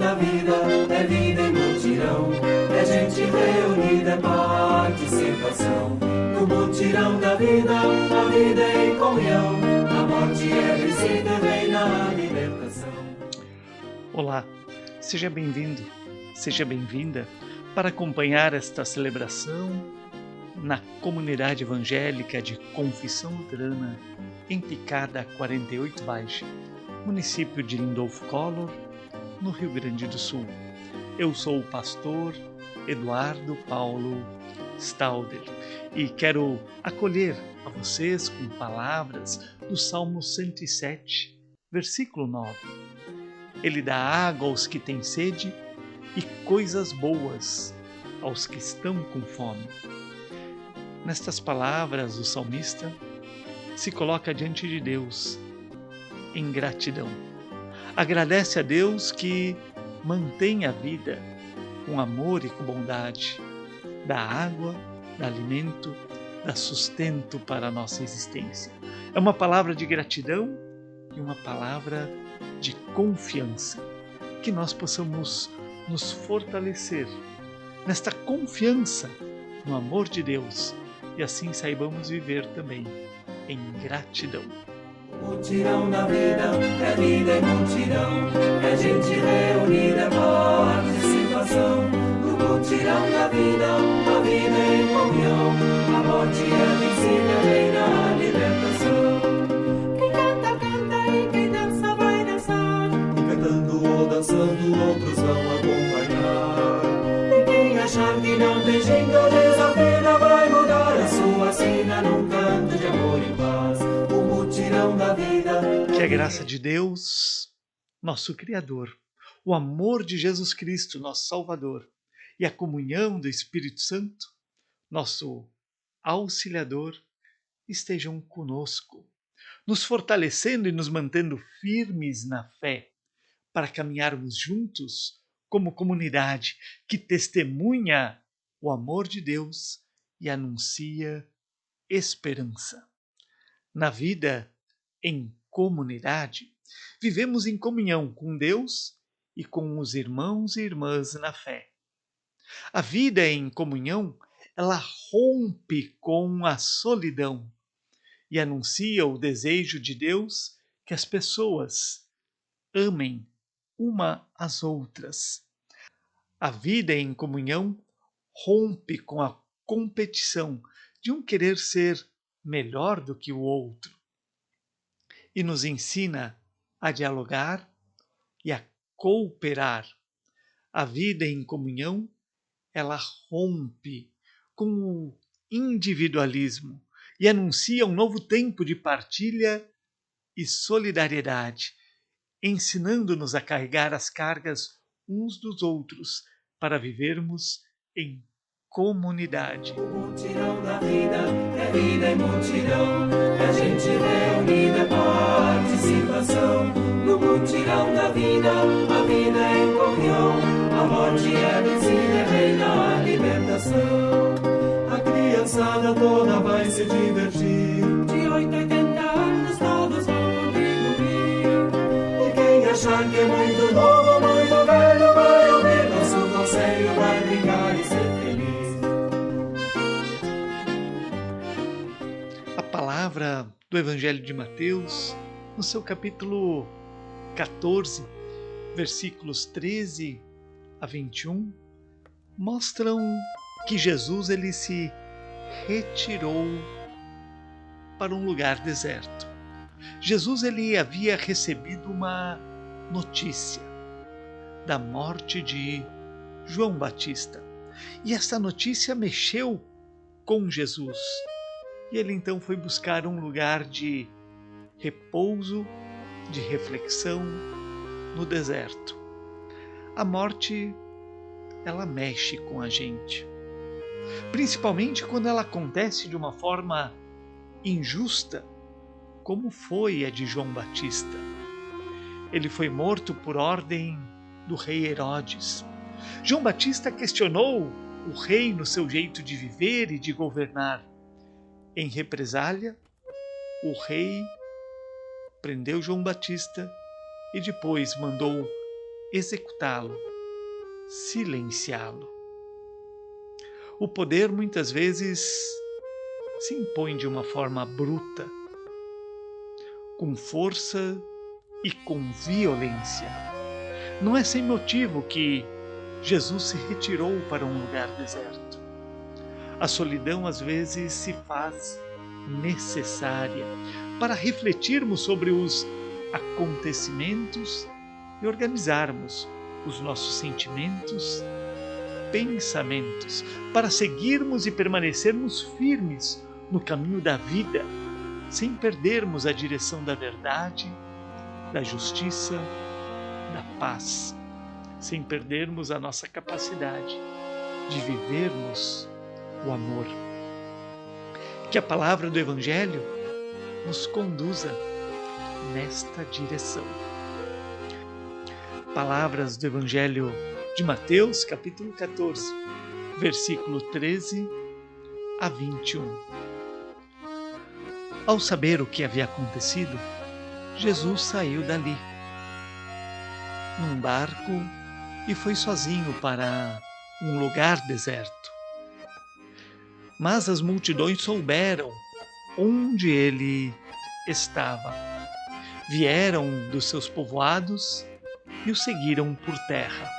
da vida é vida em multirão, é gente reunida, é participação. No mutirão da vida, a vida é em comunhão, a morte é vencida, reina a libertação. Olá, seja bem-vindo, seja bem-vinda para acompanhar esta celebração na comunidade evangélica de Confissão Luterana em Picada 48 Baixo, município de Lindolfo Collor, no Rio Grande do Sul. Eu sou o pastor Eduardo Paulo Stauder e quero acolher a vocês com palavras do Salmo 107, versículo 9. Ele dá água aos que têm sede e coisas boas aos que estão com fome. Nestas palavras, o salmista se coloca diante de Deus em gratidão. Agradece a Deus que mantém a vida com amor e com bondade, dá água, dá alimento, dá sustento para a nossa existência. É uma palavra de gratidão e uma palavra de confiança, que nós possamos nos fortalecer nesta confiança no amor de Deus e assim saibamos viver também em gratidão. O mutirão da vida é vida em multirão, é gente reunida, é participação. No mutirão da vida, a vida é em comunhão, a morte é vencida, reina a libertação. Quem canta, canta e quem dança, vai dançar. E cantando ou dançando, outros vão acompanhar. E quem achar que não tem jeito, desafina, vai mudar a sua sina num canto de amor e paz. O mutirão da vida. Que a graça de Deus, nosso Criador, o amor de Jesus Cristo, nosso Salvador, e a comunhão do Espírito Santo, nosso auxiliador, estejam conosco, nos fortalecendo e nos mantendo firmes na fé, para caminharmos juntos como comunidade que testemunha o amor de Deus e anuncia esperança. Na vida em comunidade, vivemos em comunhão com Deus e com os irmãos e irmãs na fé. A vida em comunhão, ela rompe com a solidão e anuncia o desejo de Deus que as pessoas amem uma às outras. A vida em comunhão rompe com a competição de um querer ser melhor do que o outro e nos ensina a dialogar e a cooperar. A vida em comunhão, ela rompe com o individualismo e anuncia um novo tempo de partilha e solidariedade, ensinando-nos a carregar as cargas uns dos outros para vivermos em comunidade. O mutirão da vida é vida em multirão, é gente reunida, é participação. No mutirão da vida, a vida é em comunhão, a morte é vencida, reina a libertação. A criançada toda vai se divertir, de 8 a 80 anos todos vão contribuir. E quem achar que é muito novo, muito velho, vai ouvir nosso conselho, vai brincar e ser feliz. A palavra do Evangelho de Mateus, no seu capítulo 14, versículos 13 a 21, mostram que Jesus ele se retirou para um lugar deserto. Jesus ele havia recebido uma notícia da morte de João Batista. E essa notícia mexeu com Jesus. E ele então foi buscar um lugar de repouso, de reflexão no deserto. A morte, ela mexe com a gente. Principalmente quando ela acontece de uma forma injusta, como foi a de João Batista. Ele foi morto por ordem do rei Herodes. João Batista questionou o rei no seu jeito de viver e de governar. Em represália, o rei prendeu João Batista e depois mandou executá-lo, silenciá-lo. O poder muitas vezes se impõe de uma forma bruta, com força e com violência. Não é sem motivo que Jesus se retirou para um lugar deserto. A solidão às vezes se faz necessária para refletirmos sobre os acontecimentos e organizarmos os nossos sentimentos, pensamentos, para seguirmos e permanecermos firmes no caminho da vida, sem perdermos a direção da verdade, da justiça, da paz, sem perdermos a nossa capacidade de vivermos o amor. Que a palavra do Evangelho nos conduza nesta direção. Palavras do Evangelho de Mateus, capítulo 14, versículo 13 a 21. Ao saber o que havia acontecido, Jesus saiu dali, num barco, e foi sozinho para um lugar deserto. Mas as multidões souberam onde ele estava. Vieram dos seus povoados e o seguiram por terra.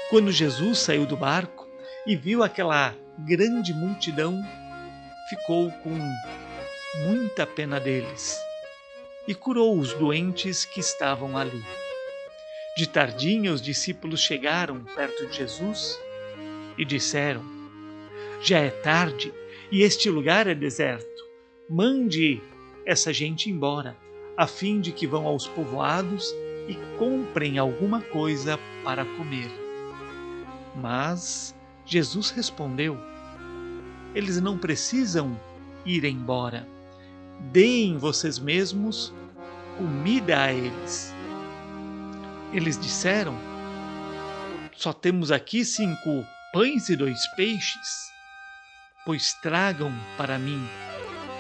Quando Jesus saiu do barco e viu aquela grande multidão, ficou com muita pena deles e curou os doentes que estavam ali. De tardinha, os discípulos chegaram perto de Jesus e disseram: já é tarde e este lugar é deserto. Mande essa gente embora, a fim de que vão aos povoados e comprem alguma coisa para comer. Mas Jesus respondeu: eles não precisam ir embora. Deem vocês mesmos comida a eles. Eles disseram: só temos aqui 5 pães e 2 peixes. Pois tragam para mim,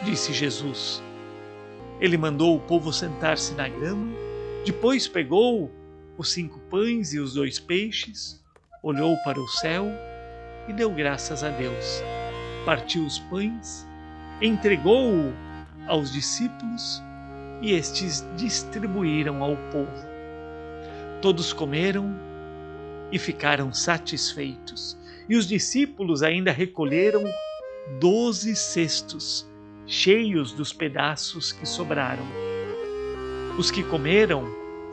disse Jesus. Ele mandou o povo sentar-se na grama, depois pegou os 5 pães e os 2 peixes, olhou para o céu e deu graças a Deus. Partiu os pães, entregou-o aos discípulos e estes distribuíram ao povo. Todos comeram e ficaram satisfeitos. E os discípulos ainda recolheram 12 cestos, cheios dos pedaços que sobraram. Os que comeram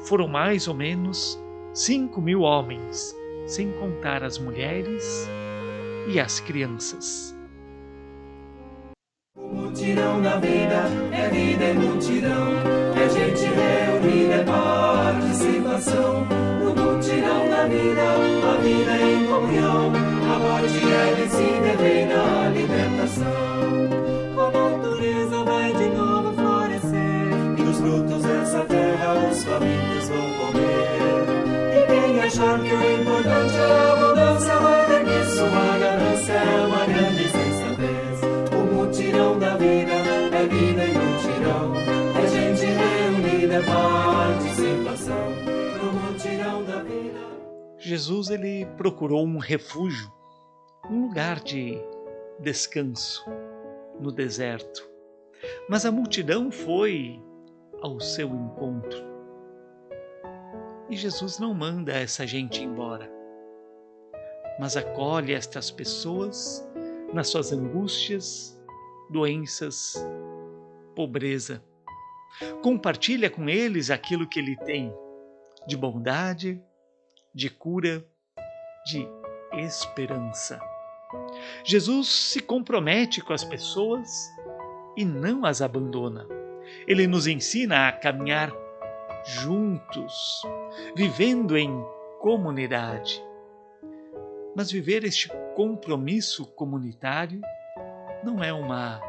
foram mais ou menos 5.000 homens, sem contar as mulheres e as crianças. O mutirão da vida em multidão, é gente reunida, é participação. No mutirão da vida, a vida em comunhão, a morte é vencida, vem na libertação. A natureza vai de novo florescer, e dos frutos dessa terra os famintos vão comer. E quem achar que o importante é a abundância, vai ver que sua ganância é uma grande insensatez. O mutirão da vida em multidão, é gente reunida, é participação. No mutirão da vida. Jesus ele procurou um refúgio, um lugar de descanso no deserto. Mas a multidão foi ao seu encontro. E Jesus não manda essa gente embora, mas acolhe estas pessoas nas suas angústias, doenças, pobreza. Compartilha com eles aquilo que ele tem de bondade, de cura, de esperança. Jesus se compromete com as pessoas e não as abandona. Ele nos ensina a caminhar juntos, vivendo em comunidade. Mas viver este compromisso comunitário não é uma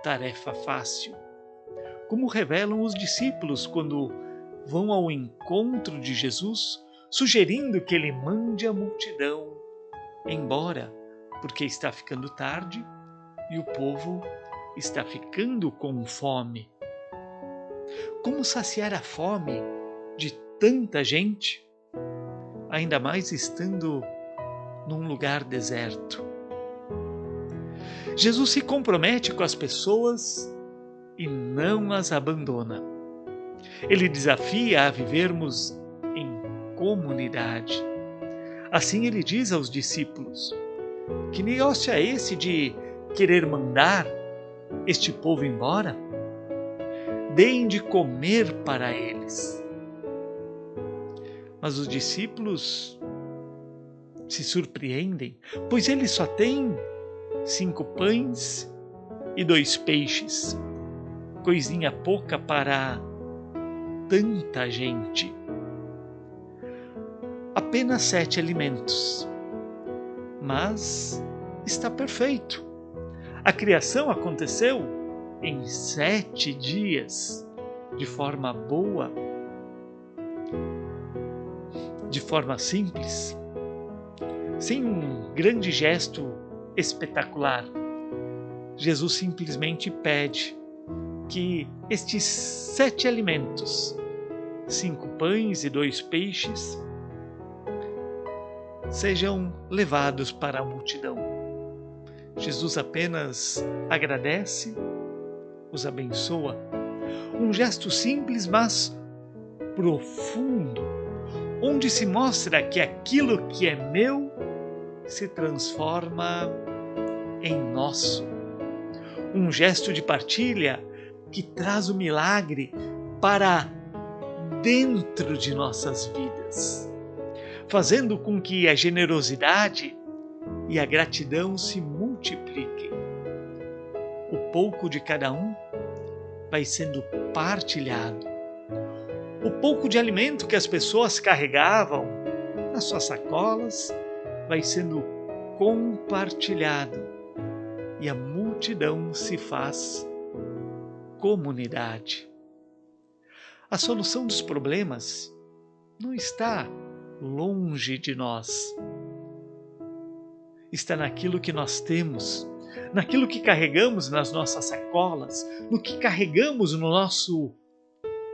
tarefa fácil, como revelam os discípulos quando vão ao encontro de Jesus, sugerindo que ele mande a multidão embora, porque está ficando tarde e o povo está ficando com fome. Como saciar a fome de tanta gente ainda mais estando num lugar deserto. Jesus se compromete com as pessoas e não as abandona. Ele desafia a vivermos em comunidade. Assim ele diz aos discípulos: que negócio é esse de querer mandar este povo embora? Deem de comer para eles. Mas os discípulos se surpreendem, pois eles só têm 5 pães e 2 peixes. Coisinha pouca para tanta gente. Apenas 7 alimentos. Mas está perfeito. A criação aconteceu em 7 dias, de forma boa, de forma simples, sem um grande gesto espetacular. Jesus simplesmente pede que estes 7 alimentos, 5 pães e 2 peixes, sejam levados para a multidão. Jesus apenas agradece, os abençoa. Um gesto simples, mas profundo, onde se mostra que aquilo que é meu se transforma em nosso. Um gesto de partilha que traz o milagre para dentro de nossas vidas, fazendo com que a generosidade e a gratidão se multipliquem. O pouco de cada um vai sendo partilhado. O pouco de alimento que as pessoas carregavam nas suas sacolas vai sendo compartilhado e a multidão se faz comunidade. A solução dos problemas não está longe de nós. Está naquilo que nós temos, naquilo que carregamos nas nossas sacolas, no que carregamos no nosso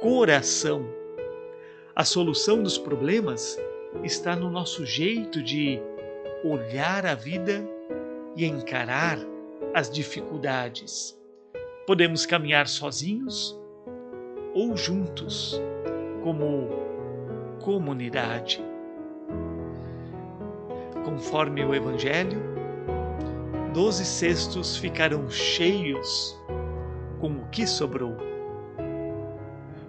coração. A solução dos problemas está no nosso jeito de olhar a vida e encarar as dificuldades. Podemos caminhar sozinhos ou juntos, como comunidade. Conforme o Evangelho, 12 cestos ficaram cheios com o que sobrou.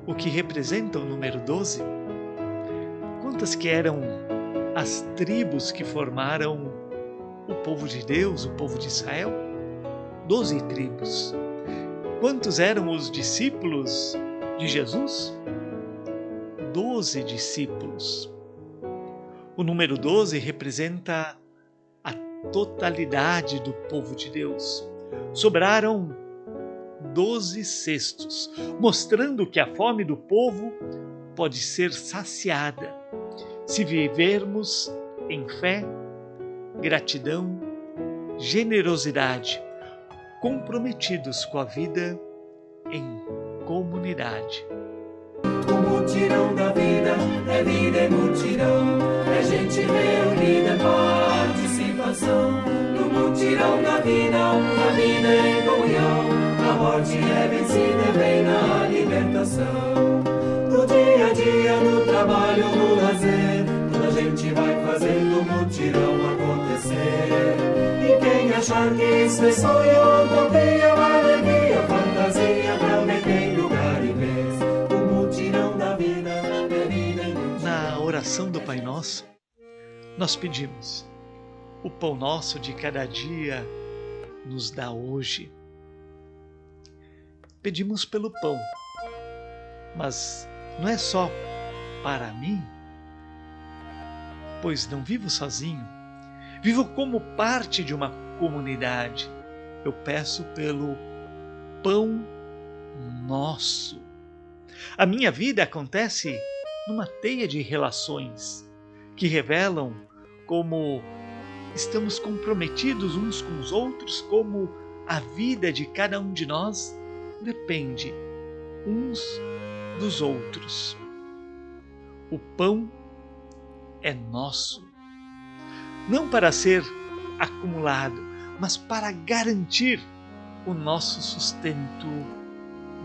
O que representa o número 12? Quantas que eram as tribos que formaram o povo de Deus, o povo de Israel? 12 tribos. Quantos eram os discípulos de Jesus? 12 discípulos. O número 12 representa a totalidade do povo de Deus. Sobraram 12 cestos, mostrando que a fome do povo pode ser saciada se vivermos em fé, gratidão, generosidade, comprometidos com a vida em comunidade. O mutirão da vida em multidão, é gente reunida, participação. No mutirão da vida em comunhão, a morte é vencida, vem na libertação. No dia a dia, no trabalho, no lazer, toda a gente vai fazendo o mutirão acontecer. E quem achar que isso é sonho, utopia, alegria, fantasia, também tem lugar e vez. O mutirão da vida é vida em multidão. Na oração do Pai Nosso, nós pedimos: o pão nosso de cada dia nos dá hoje. Pedimos pelo pão, mas não é só para mim, pois não vivo sozinho, vivo como parte de uma comunidade. Eu peço pelo pão nosso. A minha vida acontece numa teia de relações que revelam como estamos comprometidos uns com os outros, como a vida de cada um de nós depende uns dos outros. O pão é nosso, não para ser acumulado, mas para garantir o nosso sustento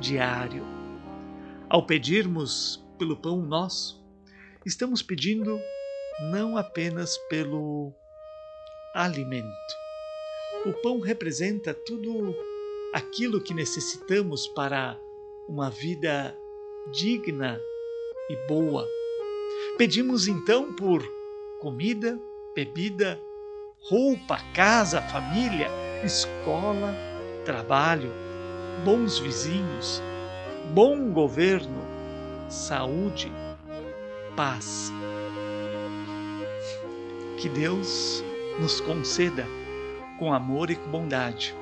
diário. Ao pedirmos pelo pão nosso, estamos pedindo não apenas pelo alimento. O pão representa tudo aquilo que necessitamos para uma vida digna e boa. Pedimos então por comida, bebida, roupa, casa, família, escola, trabalho, bons vizinhos, bom governo, saúde, paz. Que Deus nos conceda, com amor e com bondade,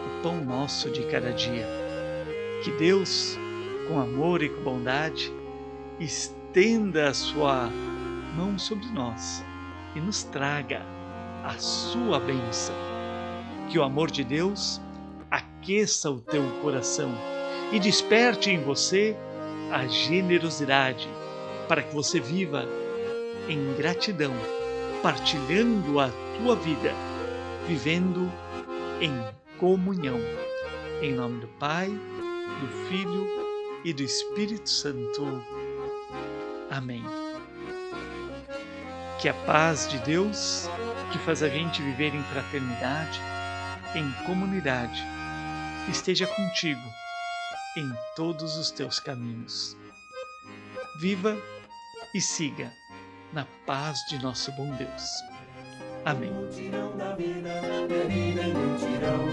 o pão nosso de cada dia. Que Deus, com amor e com bondade, estenda a sua mão sobre nós e nos traga a sua bênção. Que o amor de Deus aqueça o teu coração e desperte em você a generosidade, para que você viva em gratidão, partilhando a tua vida, vivendo em comunhão. Em nome do Pai, do Filho e do Espírito Santo. Amém. Que a paz de Deus, que faz a gente viver em fraternidade, em comunidade, esteja contigo em todos os teus caminhos. Viva e siga na paz de nosso bom Deus. Amém. Mutirão da vida, é vida em mutirão,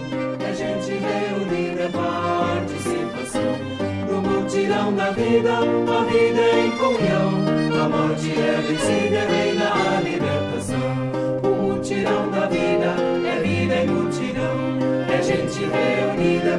é gente reunida, participação. No mutirão da vida, a vida é em comunhão, a morte é vencida, reina a libertação. O mutirão da vida, é vida em mutirão, é gente reunida,